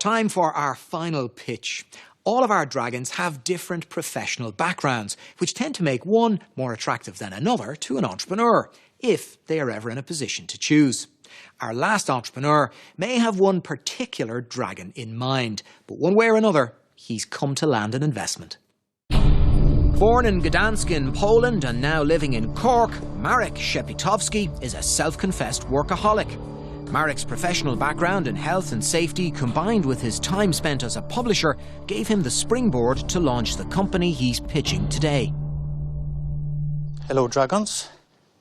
Time for our final pitch. All of our dragons have different professional backgrounds, which tend to make one more attractive than another to an entrepreneur, if they are ever in a position to choose. Our last entrepreneur may have one particular dragon in mind, but one way or another, he's come to land an investment. Born in Gdansk in Poland and now living in Cork, Marek Szepitowski is a self-confessed workaholic. Marek's professional background in health and safety, combined with his time spent as a publisher, gave him the springboard to launch the company he's pitching today. Hello, Dragons.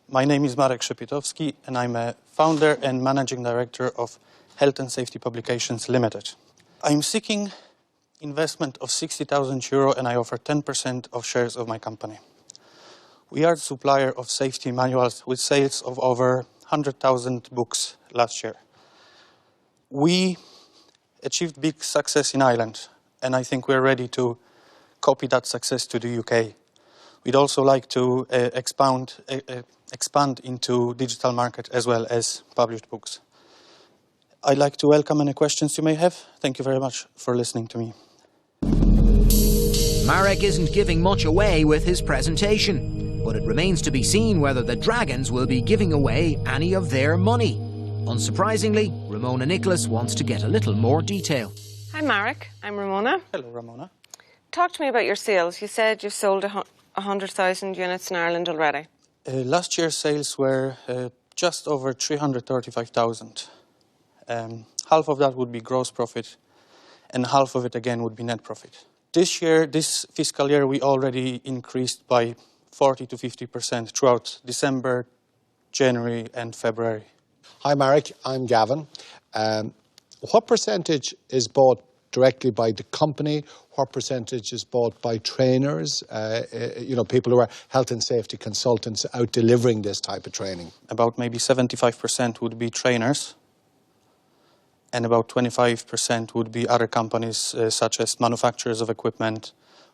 My name is Marek Szepitowski, and I'm a founder and managing director of Health and Safety Publications Limited. I'm seeking investment of €60,000 and I offer 10% of shares of my company. We are the supplier of safety manuals with sales of over 100,000 books last year. We achieved big success in Ireland, and I think we're ready to copy that success to the UK. We'd also like to expand into digital market as well as published books. I'd like to welcome any questions you may have. Thank you very much for listening to me. Marek isn't giving much away with his presentation, but it remains to be seen whether the Dragons will be giving away any of their money. Unsurprisingly, Ramona Nicholas wants to get a little more detail. Hi Marek, I'm Ramona. Hello, Ramona. Talk to me about your sales. You said you've sold 100,000 units in Ireland already. Last year's sales were just over 335,000. Half of that would be gross profit, and half of it again would be net profit. This fiscal year, we already increased by 40 to 50% throughout December, January and February. Hi Marek, I'm Gavin. What percentage is bought directly by the company? What percentage is bought by trainers, people who are health and safety consultants out delivering this type of training? About maybe 75% would be trainers, and about 25% would be other companies such as manufacturers of equipment,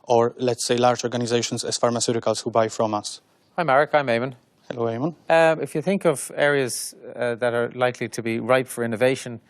or let's say large organizations as pharmaceuticals who buy from us. Hi Marek, I'm Eamon. Hello, Eamon. If you think of areas that are likely to be ripe for innovation,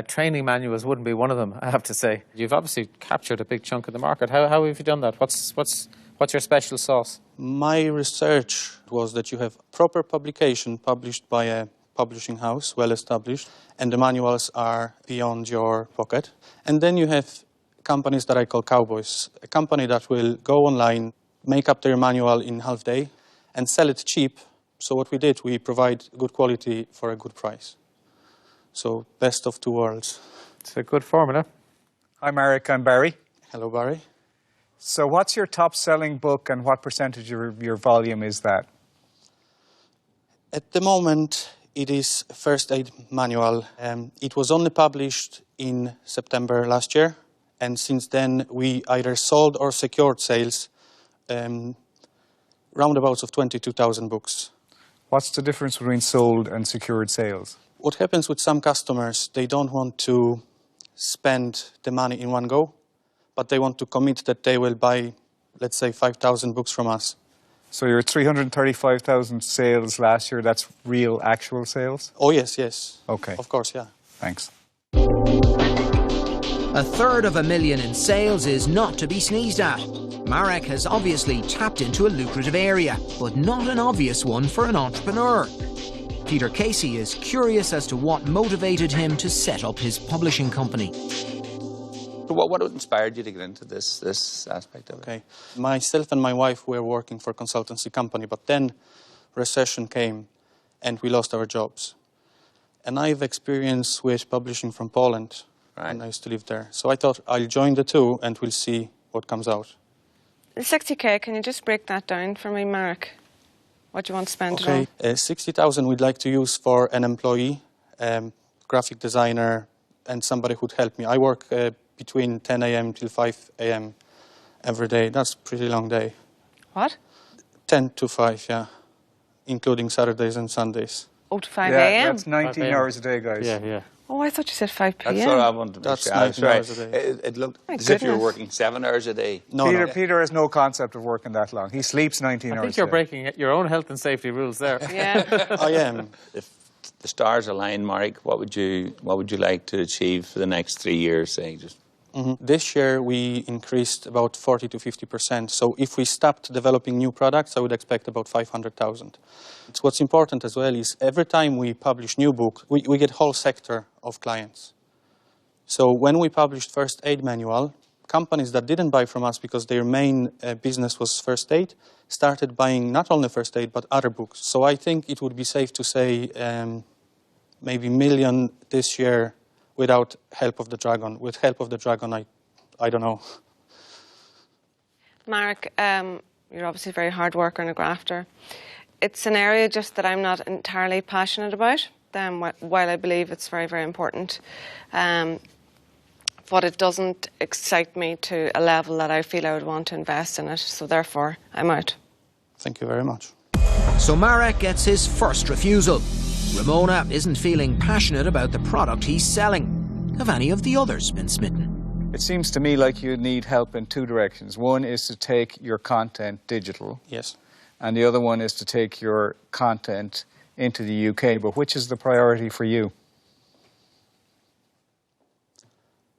training manuals wouldn't be one of them, I have to say. You've obviously captured a big chunk of the market. How have you done that? What's your special sauce? My research was that you have proper publication published by a publishing house, well established, and the manuals are beyond your pocket. And then you have companies that I call cowboys, a company that will go online, make up their manual in half day, and sell it cheap. So what we did, we provide good quality for a good price. So best of two worlds. It's a good formula. Hi Marek, I'm Barry. Hello, Barry. So what's your top selling book and what percentage of your volume is that? At the moment, it is First Aid Manual. It was only published in September last year, and since then we either sold or secured sales roundabouts of 22,000 books. What's the difference between sold and secured sales? What happens with some customers, they don't want to spend the money in one go, but they want to commit that they will buy, let's say, 5,000 books from us. So your 335,000 sales last year, that's real, actual sales? Oh, yes, yes. Okay. Of course, yeah. Thanks. 250,000 in sales is not to be sneezed at. Marek has obviously tapped into a lucrative area, but not an obvious one for an entrepreneur. Peter Casey is curious as to what motivated him to set up his publishing company. What inspired you to get into this aspect of it? Okay. Myself and my wife were working for a consultancy company, but then recession came and we lost our jobs. And I have experience with publishing from Poland, and I used to live there. So I thought I'll join the two and we'll see what comes out. The 60k, can you just break that down for me, Marek? What do you want to spend it on? Okay, 60,000 we'd like to use for an employee, graphic designer, and somebody who'd help me. I work between 10 a.m. till 5 a.m. every day. That's a pretty long day. What? 10 to 5, yeah, including Saturdays and Sundays. Oh, to 5 Yeah, a.m.? that's 19 hours a day, guys. Yeah. Oh, I thought you said 5 p.m. That's what I wanted to That's say. 19 Sorry. hours a day. It looked My as if you were goodness. working 7 hours a day. No, Peter has no concept of working that long. He sleeps 19 hours I think you're breaking your own health and safety rules there. Yeah. I am. If the stars align, Marek, what would you like to achieve for the next 3 years, say? Just This year we increased about 40 to 50%. So if we stopped developing new products, I would expect about 500,000. What's important as well is every time we publish new book, we get whole sector of clients. So when we published first aid manual, companies that didn't buy from us because their main business was first aid started buying not only first aid but other books. So I think it would be safe to say maybe $1 million this year without help of the dragon. With help of the dragon, I don't know. Marek, you're obviously a very hard worker and a grafter. It's an area just that I'm not entirely passionate about, while I believe it's very, very important. But it doesn't excite me to a level that I feel I would want to invest in it, so therefore I'm out. Thank you very much. So Marek gets his first refusal. Ramona isn't feeling passionate about the product he's selling. Have any of the others been smitten? It seems to me like you need help in two directions. One is to take your content digital. Yes. And the other one is to take your content into the UK. But which is the priority for you?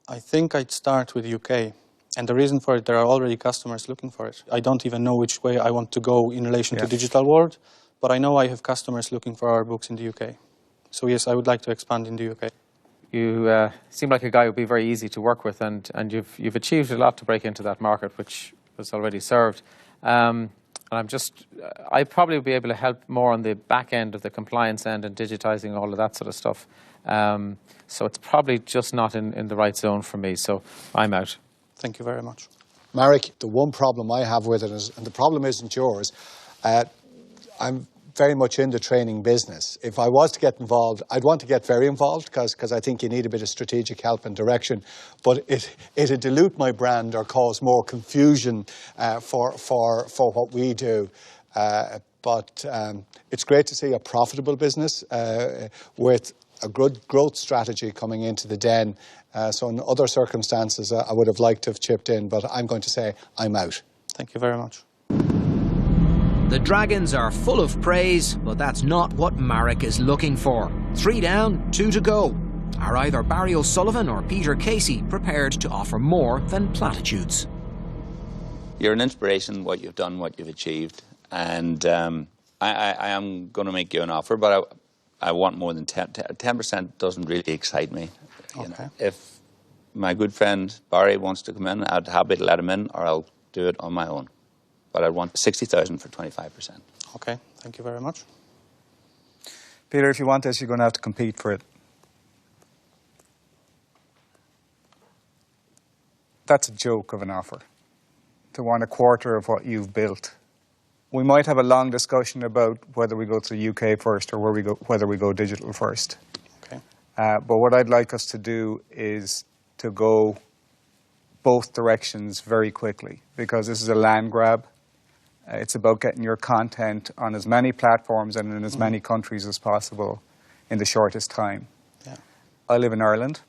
I think I'd start with UK. And the reason for it, there are already customers looking for it. I don't even know which way I want to go in relation to digital world, but I know I have customers looking for our books in the UK. So yes, I would like to expand in the UK. You seem like a guy who'd be very easy to work with, and you've achieved a lot to break into that market, which was already served. And I probably would be able to help more on the back end of the compliance end and digitising all of that sort of stuff. So it's probably just not in the right zone for me, so I'm out. Thank you very much. Marek, the one problem I have with it is, and the problem isn't yours, I'm very much in the training business. If I was to get involved, I'd want to get very involved because I think you need a bit of strategic help and direction. But it'd dilute my brand or cause more confusion for what we do. But it's great to see a profitable business with a good growth strategy coming into the den. So in other circumstances, I would have liked to have chipped in, but I'm going to say I'm out. Thank you very much. The Dragons are full of praise, but that's not what Marek is looking for. 3 down, 2 to go. Are either Barry O'Sullivan or Peter Casey prepared to offer more than platitudes? You're an inspiration, what you've done, what you've achieved. And I am going to make you an offer, but I want more than 10%. 10% doesn't really excite me. You know, if my good friend Barry wants to come in, I'd happy to let him in, or I'll do it on my own. But I want 60,000 for 25%. Okay, thank you very much. Peter, if you want this, you're going to have to compete for it. That's a joke of an offer, to want a quarter of what you've built. We might have a long discussion about whether we go to the UK first or whether we go digital first. Okay. But what I'd like us to do is to go both directions very quickly, because this is a land grab. It's about getting your content on as many platforms and in as many countries as possible in the shortest time. Yeah. I live in Ireland,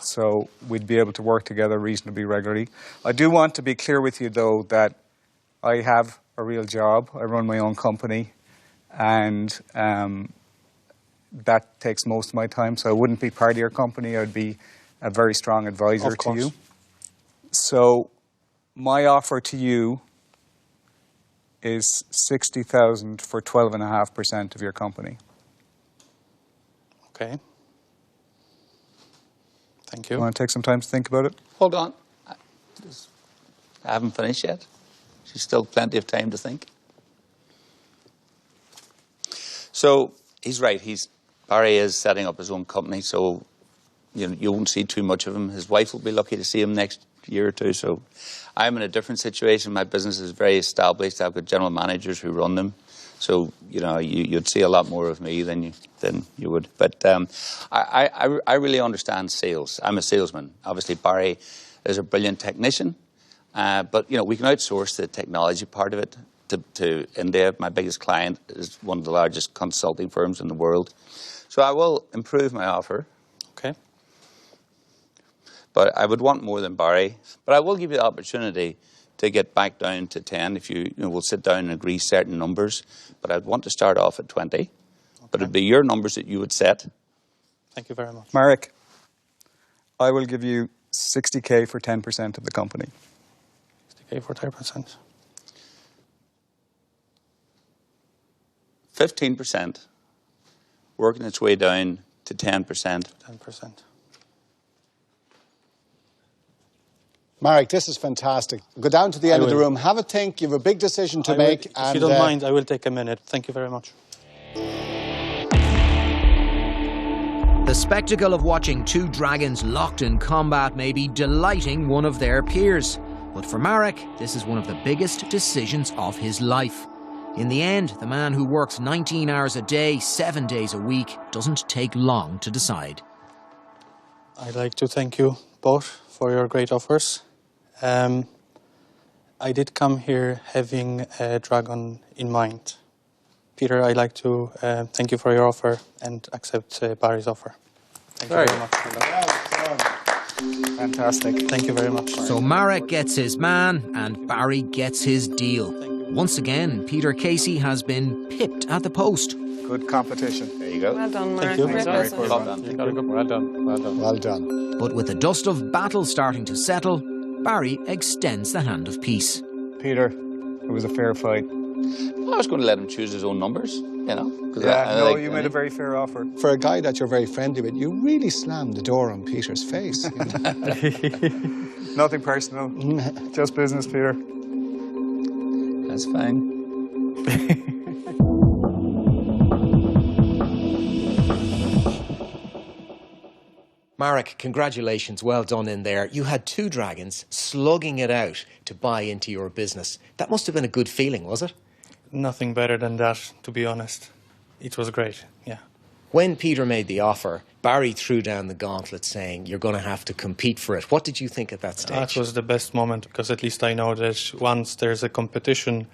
so we'd be able to work together reasonably regularly. I do want to be clear with you, though, that I have a real job. I run my own company, and that takes most of my time, so I wouldn't be part of your company. I'd be a very strong advisor to you. So my offer to you is 60,000 for 12.5% of your company. Okay. Thank you. You want to take some time to think about it? Hold on. I haven't finished yet. There's still plenty of time to think. So he's right. Barry is setting up his own company, so you won't see too much of him. His wife will be lucky to see him next year or two. So I'm in a different situation. My business is very established. I've got general managers who run them. So you'd see a lot more of me than you would. But I really understand sales. I'm a salesman. Obviously, Barry is a brilliant technician. But we can outsource the technology part of it to India. My biggest client is one of the largest consulting firms in the world. So I will improve my offer. Okay. But I would want more than Barry. But I will give you the opportunity to get back down to 10 if we'll sit down and agree certain numbers. But I'd want to start off at 20. but it'd be your numbers that you would set. Thank you very much. Marek, I will give you 60k for 10% of the company. 60k for 10%. 15%, working its way down to 10%. 10%. Marek, this is fantastic. Go down to the end of the room, have a think, you have a big decision to make. If you don't mind, I will take a minute. Thank you very much. The spectacle of watching two dragons locked in combat may be delighting one of their peers. But for Marek, this is one of the biggest decisions of his life. In the end, the man who works 19 hours a day, 7 days a week, doesn't take long to decide. I'd like to thank you both for your great offers. I did come here having a dragon in mind. Peter, I'd like to thank you for your offer and accept Barry's offer. Thank you very much. Fantastic. Thank you very much. So Marek gets his man and Barry gets his deal. Once again, Peter Casey has been pipped at the post. Good competition. There you go. Well done, Mark. Thank you. Great Sorry business. Well done. Well done. Well done. Well done. But with the dust of battle starting to settle, Barry extends the hand of peace. Peter, it was a fair fight. I was going to let him choose his own numbers, you know. 'cause I No, like- you made a very fair offer. For a guy that you're very friendly with, you really slammed the door on Peter's face. Nothing personal. Just business, Peter. That's fine. Marek, congratulations, well done in there. You had two dragons slugging it out to buy into your business. That must have been a good feeling, was it? Nothing better than that, to be honest. It was great, yeah. When Peter made the offer, Barry threw down the gauntlet saying, you're going to have to compete for it. What did you think at that stage? That was the best moment, because at least I know that once there's a competition,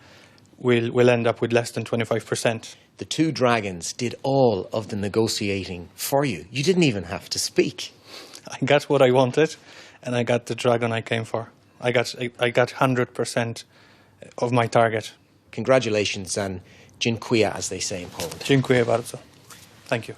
we'll end up with less than 25%. The two dragons did all of the negotiating for you. You didn't even have to speak. I got what I wanted, and I got the dragon I came for. I got 100% of my target. Congratulations and dziękuję, as they say in Poland. Dziękuję bardzo. Thank you.